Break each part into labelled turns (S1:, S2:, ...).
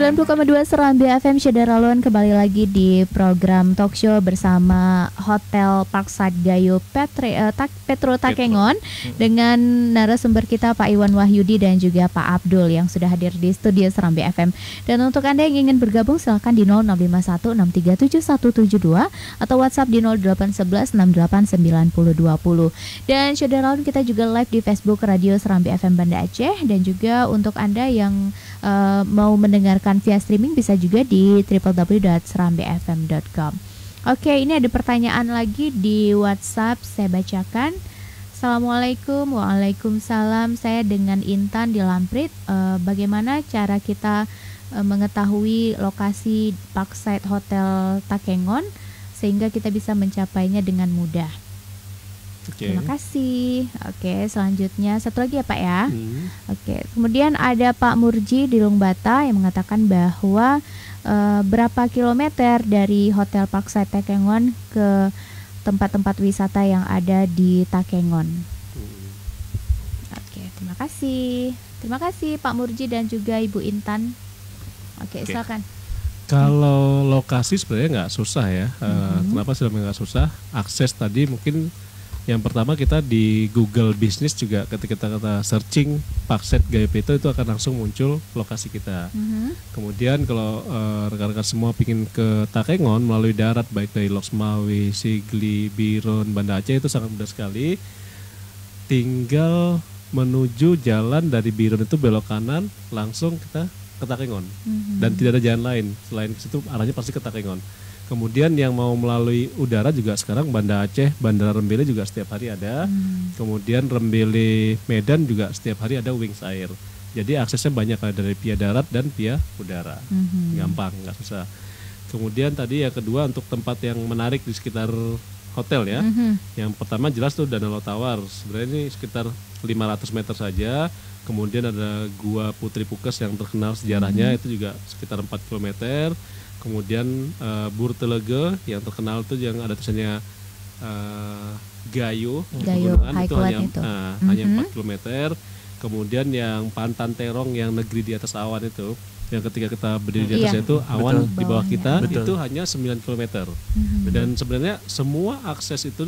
S1: 90,2 Serambi FM Syederalun, kembali lagi di program talk show bersama Hotel Parkside Gayo Petro Takengon dengan narasumber kita Pak Iwan Wahyudi dan juga Pak Abdul yang sudah hadir di studio Serambi FM. Dan untuk Anda yang ingin bergabung silakan di 0651637172 atau WhatsApp di 0811689020. Dan Syederalun kita juga live di Facebook Radio Serambi FM Banda Aceh, dan juga untuk Anda yang mau mendengarkan via streaming bisa juga di www.serambifm.com. Oke, ini ada pertanyaan lagi di WhatsApp, saya bacakan. Assalamualaikum. Waalaikumsalam. Saya dengan Intan di Lamprit. Bagaimana cara kita mengetahui lokasi Parkside Hotel Takengon sehingga kita bisa mencapainya dengan mudah? Terima kasih. Oke, selanjutnya satu lagi ya Pak ya. Oke, kemudian ada Pak Murji di Lungbata yang mengatakan bahwa berapa kilometer dari Hotel Parkside Takengon ke tempat-tempat wisata yang ada di Takengon. Oke, terima kasih. Terima kasih Pak Murji dan juga Ibu Intan. Oke, silakan.
S2: Kalau lokasi sebenarnya nggak susah ya. Kenapa sebenarnya nggak susah? Akses tadi mungkin yang pertama kita di Google Business juga ketika kita searching Parkside Gayo Petro itu akan langsung muncul lokasi kita. Kemudian kalau rekan-rekan semua ingin ke Takengon melalui darat baik dari Loksmawe, Sigli, Biron, Banda Aceh itu sangat mudah sekali. Tinggal menuju jalan dari Biron itu belok kanan langsung kita ke Takengon. Dan tidak ada jalan lain selain ke situ, arahnya pasti ke Takengon. Kemudian yang mau melalui udara juga sekarang Banda Aceh, Bandara Rembele juga setiap hari ada. Kemudian Rembele Medan juga setiap hari ada Wings Air. Jadi aksesnya banyak dari via darat dan via udara. Gampang, nggak susah. Kemudian tadi yang kedua untuk tempat yang menarik di sekitar hotel ya. Yang pertama jelas tuh Danau Tawar. Sebenarnya ini sekitar 500 meter saja. Kemudian ada Gua Putri Pukes yang terkenal sejarahnya itu juga sekitar 4 km. Kemudian Bur Telege yang terkenal itu yang ada tulisannya Gayo itu hanya 4 km. Kemudian yang Pantan Terong yang negeri di atas awan itu, yang ketika kita berdiri di atasnya itu awan di bawah kita itu hanya 9 km. Dan sebenarnya semua akses itu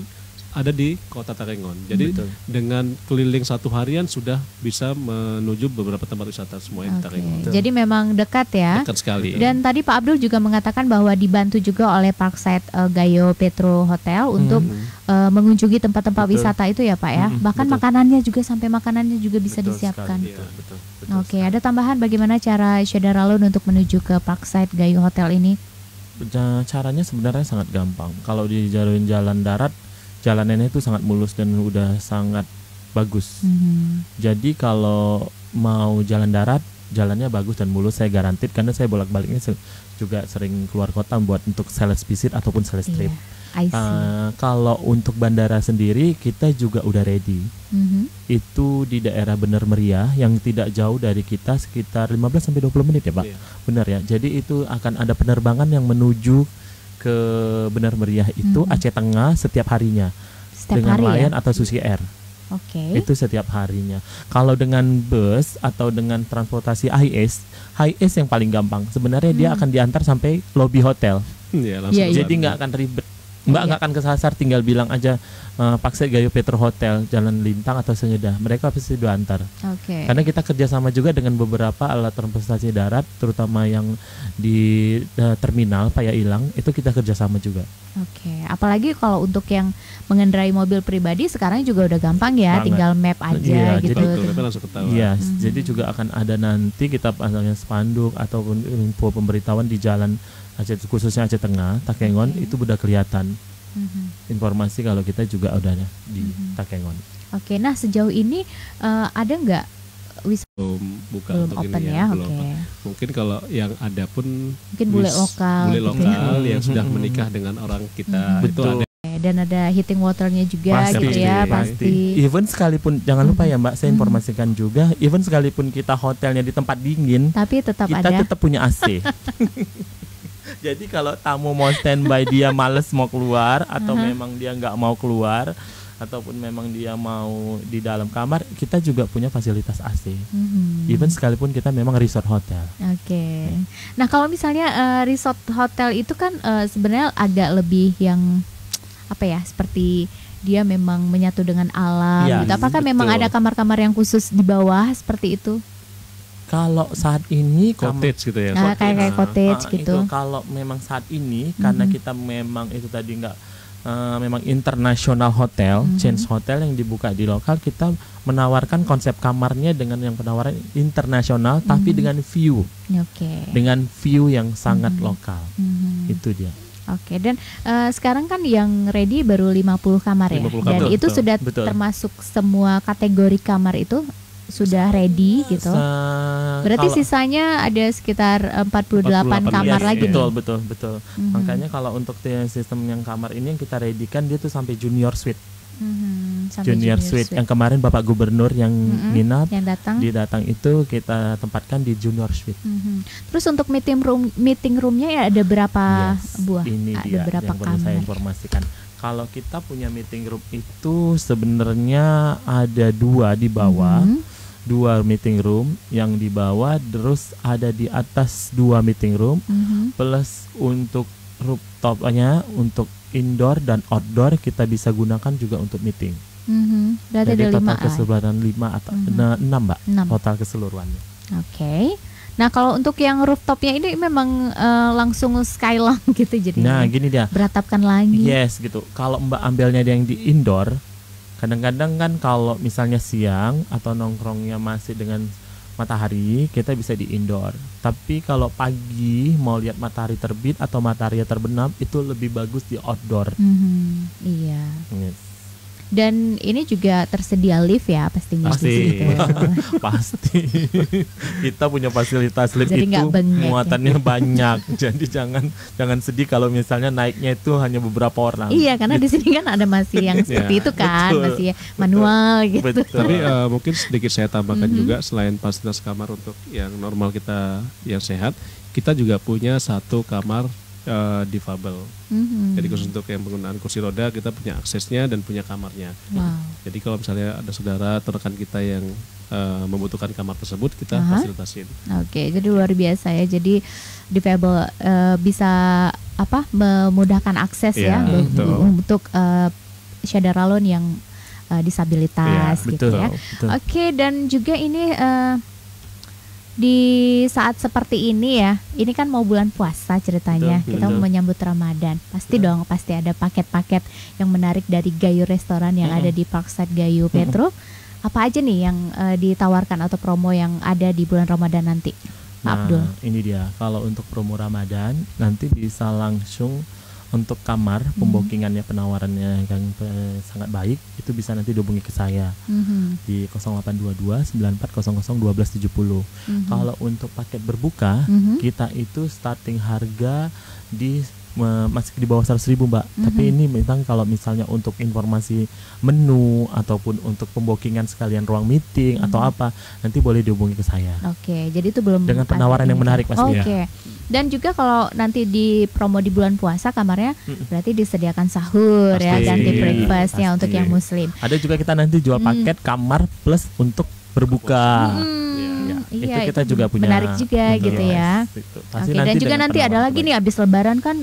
S2: ada di Kota Takengon. Jadi dengan keliling satu harian sudah bisa menuju beberapa tempat wisata semua di Takengon.
S1: Jadi memang dekat ya.
S2: Dekat sekali.
S1: Dan tadi Pak Abdul juga mengatakan bahwa dibantu juga oleh Parkside Gayo Petro Hotel untuk mengunjungi tempat-tempat wisata itu ya Pak ya. Bahkan makanannya juga sampai makanannya juga bisa disiapkan.
S2: Betul
S1: Oke, ada tambahan bagaimana cara Syederalun untuk menuju ke Parkside Gayo Hotel ini?
S3: Caranya sebenarnya sangat gampang. Kalau di jalan darat, jalanannya itu sangat mulus dan udah sangat bagus. Jadi kalau mau jalan darat, jalannya bagus dan mulus, saya garanti, karena saya bolak-baliknya juga sering keluar kota buat untuk sales visit ataupun sales trip. Kalau untuk bandara sendiri kita juga udah ready. Itu di daerah Bener Meriah yang tidak jauh dari kita, sekitar 15-20 menit ya Pak. Benar ya. Jadi itu akan ada penerbangan yang menuju ke Bener Meriah itu Aceh Tengah setiap harinya dengan Lion atau Susi Air. Itu setiap harinya. Kalau dengan bus atau dengan transportasi HIS yang paling gampang. Sebenarnya dia akan diantar sampai lobi hotel. Jadi nggak akan ribet. Mbak nggak akan kesasar, tinggal bilang aja Parkside Gayo Petro Hotel, Jalan Lintang atau Senyeda, mereka pasti diantar. Karena kita kerjasama juga dengan beberapa alat transportasi darat, terutama yang di terminal Paya Ilang, itu kita kerjasama juga.
S1: Apalagi kalau untuk yang mengendarai mobil pribadi sekarang juga udah gampang ya, tinggal map aja gitu.
S3: Jadi juga akan ada nanti kita pasangnya spanduk ataupun info pemberitahuan di jalan Aceh, khususnya Aceh Tengah, Takengon itu udah kelihatan informasi kalau kita juga udah di Takengon.
S1: Nah sejauh ini ada nggak
S2: belum buka
S1: belum
S2: untuk
S1: open
S2: ini
S1: ya?
S2: Belum. Mungkin kalau yang ada pun
S1: mungkin bule lokal
S2: yang sudah menikah dengan orang kita itu ada.
S1: Dan ada heating waternya juga pasti.
S3: Even sekalipun, jangan lupa ya Mbak, saya informasikan juga, even sekalipun kita hotelnya di tempat dingin,
S1: tapi tetap
S3: kita tetap punya AC. Jadi kalau tamu mau standby, dia males mau keluar atau memang dia nggak mau keluar, ataupun memang dia mau di dalam kamar, kita juga punya fasilitas AC. Even sekalipun kita memang resort hotel.
S1: Oke. Nah kalau misalnya resort hotel itu kan sebenarnya agak lebih yang apa ya, seperti dia memang menyatu dengan alam
S3: Ya,
S1: gitu. Apakah memang
S3: betul.
S1: ada kamar-kamar yang khusus di bawah seperti itu?
S3: Kalau saat ini
S2: Cottage gitu ya.
S1: Nah, kayak cottage gitu.
S3: Itu kalau memang saat ini karena kita memang itu tadi enggak memang international hotel, chains hotel yang dibuka di lokal, kita menawarkan konsep kamarnya dengan yang penawaran internasional tapi dengan view.
S1: Oke.
S3: Dengan view yang sangat lokal. Itu dia.
S1: Oke, dan sekarang kan yang ready baru 50 kamar ya.
S2: 50
S1: Dan
S2: kamar,
S1: itu
S3: betul,
S1: sudah
S3: betul.
S1: termasuk semua kategori kamar itu sudah ready gitu. Berarti
S3: Kalau-
S1: sisanya ada sekitar 48 kamar
S3: Yes,
S1: lagi
S3: betul,
S1: nih.
S3: betul. Makanya kalau untuk sistem yang kamar ini yang kita readykan dia tuh sampai junior suite.
S1: Sampai
S3: Junior suite yang kemarin Bapak Gubernur yang minat
S1: yang datang.
S3: didatang itu kita tempatkan di junior suite.
S1: Terus untuk meeting roomnya ya ada berapa
S3: Yes,
S1: buah?
S3: ini
S1: Ada
S3: dia
S1: berapa
S3: yang perlu saya
S1: kamar?
S3: informasikan. Kalau kita punya meeting room itu sebenarnya ada 2 di bawah. 2 meeting room yang di bawah, terus ada di atas 2 meeting room, plus untuk rooftopnya untuk indoor dan outdoor kita bisa gunakan juga untuk meeting.
S1: Berarti
S3: Jadi
S1: ada 5
S3: total keseluruhan 5 atau 6 Mbak,
S1: 6.
S3: total keseluruhannya.
S1: Oke. Nah kalau untuk yang rooftopnya ini memang langsung skyline gitu jadi
S3: Nah gini dia,
S1: beratapkan langit.
S3: yes gitu. Kalau Mbak ambilnya yang di indoor, kadang-kadang kan kalau misalnya siang atau nongkrongnya masih dengan matahari, kita bisa di indoor. Tapi kalau pagi mau lihat matahari terbit atau matahari terbenam, itu lebih bagus di outdoor.
S1: Iya.
S3: Yes.
S1: Dan ini juga tersedia lift ya pastinya di
S2: Pasti.
S1: situ.
S3: Pasti kita punya fasilitas lift
S1: Jadi nggak
S3: itu
S1: bengek ya.
S3: muatannya banyak. Jadi jangan sedih kalau misalnya naiknya itu hanya beberapa orang.
S1: Iya karena di sini kan ada masih yang seperti
S2: Ya,
S1: itu kan,
S3: betul.
S1: masih manual gitu.
S3: Betul.
S2: Tapi mungkin sedikit saya tambahkan juga, selain fasilitas kamar untuk yang normal kita yang sehat, kita juga punya 1 kamar difabel. Jadi khusus untuk yang penggunaan kursi roda kita punya aksesnya dan punya kamarnya.
S1: Wow.
S2: Jadi kalau misalnya ada saudara atau rekan kita yang membutuhkan kamar tersebut, kita fasilitasin.
S1: Oke, jadi luar biasa ya. Jadi difabel bisa memudahkan akses
S2: Iya,
S1: ya
S2: betul.
S1: untuk Syadaralon yang disabilitas
S2: Iya,
S1: gitu
S2: betul.
S1: ya.
S3: Betul.
S1: Oke, dan juga ini di saat seperti ini ya, ini kan mau bulan puasa ceritanya,
S3: Betul,
S1: kita
S3: betul.
S1: menyambut Ramadan. Pasti dong, pasti ada paket-paket yang menarik dari Gayo Restoran yang ada di Parkside Gayo Petro. Apa aja nih yang ditawarkan atau promo yang ada di bulan Ramadan nanti, Pak Abdul?
S3: Nah, ini dia. Kalau untuk promo Ramadan nanti bisa langsung untuk kamar pembokingannya, penawarannya yang sangat baik, itu bisa nanti dihubungi ke saya di 0822 9400 1270. Kalau untuk paket berbuka, kita itu starting harga di masih di bawah 100.000 Mbak. Tapi ini memang kalau misalnya untuk informasi menu ataupun untuk pembokingan sekalian ruang meeting atau apa, nanti boleh dihubungi ke saya.
S1: Oke, jadi itu belum
S3: Dengan penawaran
S1: ada
S3: yang
S1: ini.
S3: menarik pastinya.
S1: Oke. Dan juga kalau nanti di promo di bulan puasa kamarnya berarti disediakan sahur ya,
S3: Pasti,
S1: ganti breakfastnya
S3: pasti.
S1: untuk yang muslim.
S3: Ada juga kita nanti jual paket kamar plus untuk berbuka.
S1: Iya,
S3: itu kita juga punya.
S1: menarik juga gitu ya.
S3: Itu. Pasti
S1: Oke, dan juga
S3: dengan
S1: nanti ada
S3: penawaran
S1: lagi
S3: terbaik.
S1: nih abis lebaran kan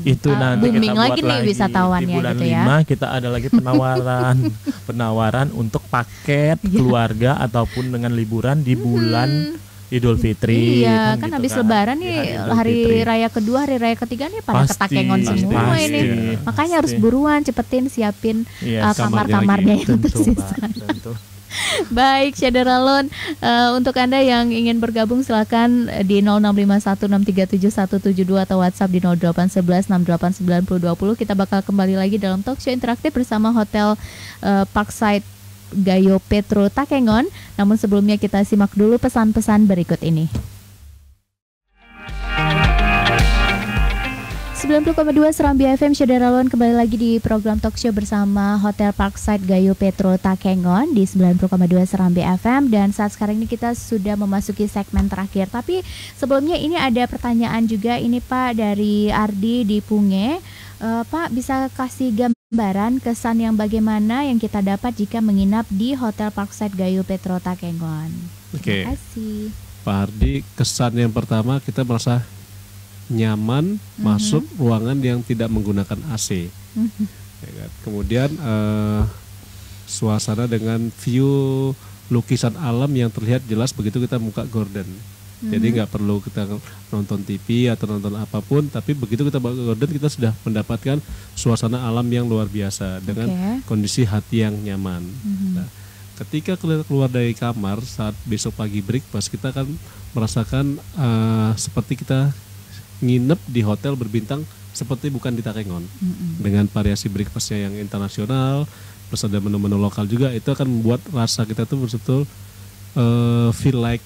S3: Itu nanti
S1: booming
S3: kita buat
S1: lagi nih wisatawannya
S3: di bulan
S1: gitu ya.
S3: 5 kita ada lagi penawaran untuk paket keluarga ataupun dengan liburan di bulan Idul Fitri.
S1: Iya, kan
S3: gitu
S1: habis lebaran
S3: Di
S1: nih
S3: Idul
S1: hari
S3: Fitri.
S1: raya kedua, hari raya ketiga nih pada
S3: Pasti,
S1: ketakengon semua
S3: pasti,
S1: ini. Makanya harus
S3: pasti.
S1: buruan cepetin siapin
S3: Iya,
S1: kamar-kamarnya yang
S3: tentu,
S1: tersisa.
S3: Mbak, tentu.
S1: Baik, Syadaralon, untuk Anda yang ingin bergabung silakan di 0651637172 atau WhatsApp di 0811689020. Kita bakal kembali lagi dalam talk show interaktif bersama Hotel Parkside Gayo Petro Takengon. Namun sebelumnya kita simak dulu pesan-pesan berikut ini. 90,2 Serambi FM Syadaralon kembali lagi di program talk show bersama Hotel Parkside Gayo Petro Takengon di 90,2 Serambi FM. Dan saat sekarang ini kita sudah memasuki segmen terakhir. Tapi sebelumnya ini ada pertanyaan juga ini Pak dari Ardi di Punge. Pak bisa kasih gambar Gambaran kesan yang bagaimana yang kita dapat jika menginap di Hotel Parkside Gayo Petro Takengon.
S2: Oke.
S1: Terima kasih.
S2: Pak Hardi, kesan yang pertama kita merasa nyaman masuk ruangan yang tidak menggunakan AC. Ya kan? Kemudian suasana dengan view lukisan alam yang terlihat jelas begitu kita buka gorden. Jadi nggak perlu kita nonton TV atau nonton apapun, tapi begitu kita buka gorden kita sudah mendapatkan suasana alam yang luar biasa dengan kondisi hati yang nyaman. Nah, ketika keluar dari kamar saat besok pagi breakfast, kita akan merasakan seperti kita nginep di hotel berbintang seperti bukan di Takengon. Dengan variasi breakfastnya yang internasional, plus ada menu-menu lokal juga, itu akan membuat rasa kita tuh betul-betul feel like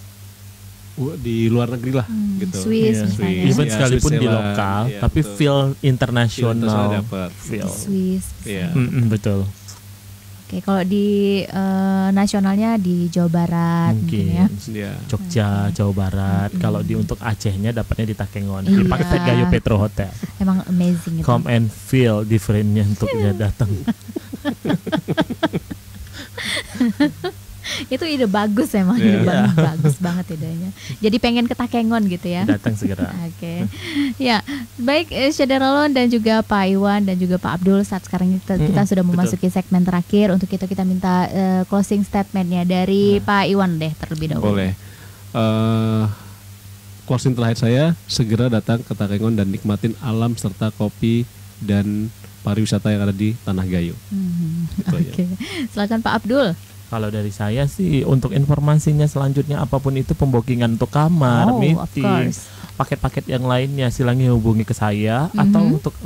S2: di luar negeri lah gitu.
S1: Swiss misalnya.
S3: Even sekalipun di lokal, tapi
S2: betul.
S3: feel internasional.
S2: Feel.
S1: Swiss.
S3: Betul.
S1: Oke, kalau di nasionalnya di Jawa Barat mungkin ya.
S3: Jogja, Jawa Barat. Kalau di untuk Acehnya dapatnya di Takengon, di Parkside Gayo Petro Hotel.
S1: Emang amazing itu.
S3: Come and feel differentnya untuk dia datang.
S1: Itu ide bagus emang, bagus banget idenya. Jadi pengen ke Takengon gitu ya.
S3: Datang segera.
S1: Oke. Ya, baik Syederalon dan juga Pak Iwan dan juga Pak Abdul, saat sekarang kita sudah memasuki segmen terakhir. Untuk itu kita minta closing statementnya dari Pak Iwan deh terlebih dahulu.
S2: Boleh. Closing terakhir saya, segera datang ke Takengon dan nikmatin alam serta kopi dan pariwisata yang ada di Tanah Gayo.
S1: Oke. Silakan Pak Abdul.
S3: Kalau dari saya sih untuk informasinya selanjutnya apapun itu pembokingan untuk kamar, meeting, paket-paket yang lainnya silahkan hubungi ke saya atau untuk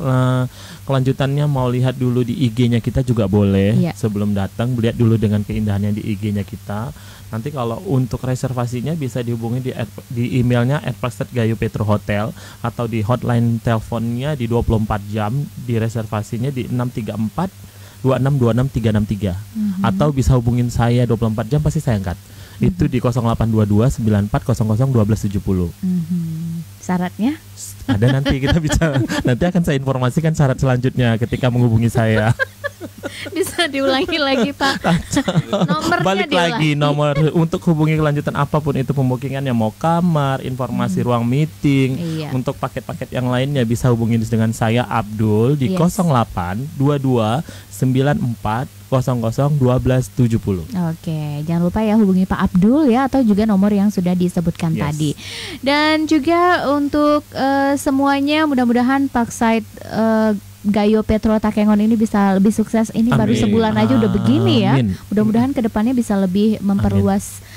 S3: kelanjutannya mau lihat dulu di IG-nya kita juga boleh. Sebelum datang lihat dulu dengan keindahannya di IG-nya kita. Nanti kalau untuk reservasinya bisa dihubungi di emailnya @parksidegayopetro.hotel atau di hotline teleponnya di 24 jam, di reservasinya di 634 2626 363 atau bisa hubungin saya 24 jam pasti saya angkat. Itu di 0822 9400 1270.
S1: Syaratnya?
S3: Ada nanti kita bisa nanti akan saya informasikan syarat selanjutnya ketika menghubungi saya.
S1: Bisa diulangi lagi Pak. Nomornya
S3: balik lagi nomor untuk hubungi kelanjutan apapun itu pembokingannya, mau kamar, informasi ruang meeting, untuk paket-paket yang lainnya bisa hubungi dengan saya Abdul di 0822 94 00 1270.
S1: Oke, jangan lupa ya hubungi Pak Abdul ya, atau juga nomor yang sudah disebutkan tadi. Dan juga untuk semuanya mudah-mudahan Parkside Gayo Petro Takengon ini bisa lebih sukses. Ini baru sebulan aja udah begini ya. Mudah-mudahan kedepannya bisa lebih memperluas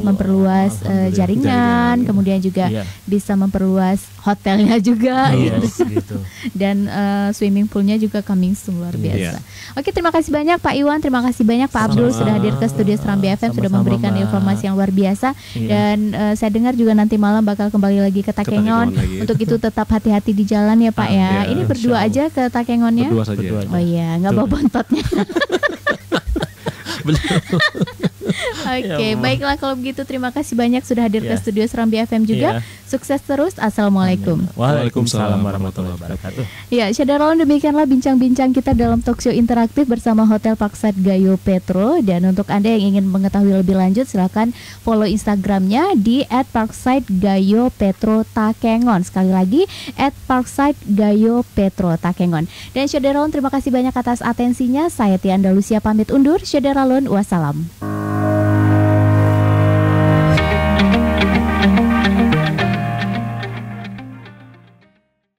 S1: memperluas jaringan, kemudian juga bisa memperluas hotelnya juga gitu. Dan swimming poolnya juga coming soon, luar biasa. Oke, terima kasih banyak Pak Iwan, terima kasih banyak Pak Abdul sudah hadir ke studio Serambi FM, sudah memberikan informasi yang luar biasa. Dan saya dengar juga nanti malam bakal kembali lagi ke Takengon. Untuk itu tetap hati-hati di jalan ya Pak ya. Ini berdua aja ke Takengonnya?
S2: Berdua saja.
S1: Oh iya, nggak bawa bontotnya. Oke, baiklah kalau begitu terima kasih banyak sudah hadir ke studio Serambi FM juga. Sukses terus. Assalamualaikum.
S3: Waalaikumsalam warahmatullahi wabarakatuh.
S1: Ya, Syederalon, demikianlah bincang-bincang kita dalam talkshow interaktif bersama Hotel Parkside Gayo Petro. Dan untuk Anda yang ingin mengetahui lebih lanjut, silakan follow Instagramnya di @parksidegayopetro Takengon. Sekali lagi @parksidegayopetro Takengon. Dan Syederalon, terima kasih banyak atas atensinya. Saya Tia Andalusia pamit undur. Syederalon, wassalam.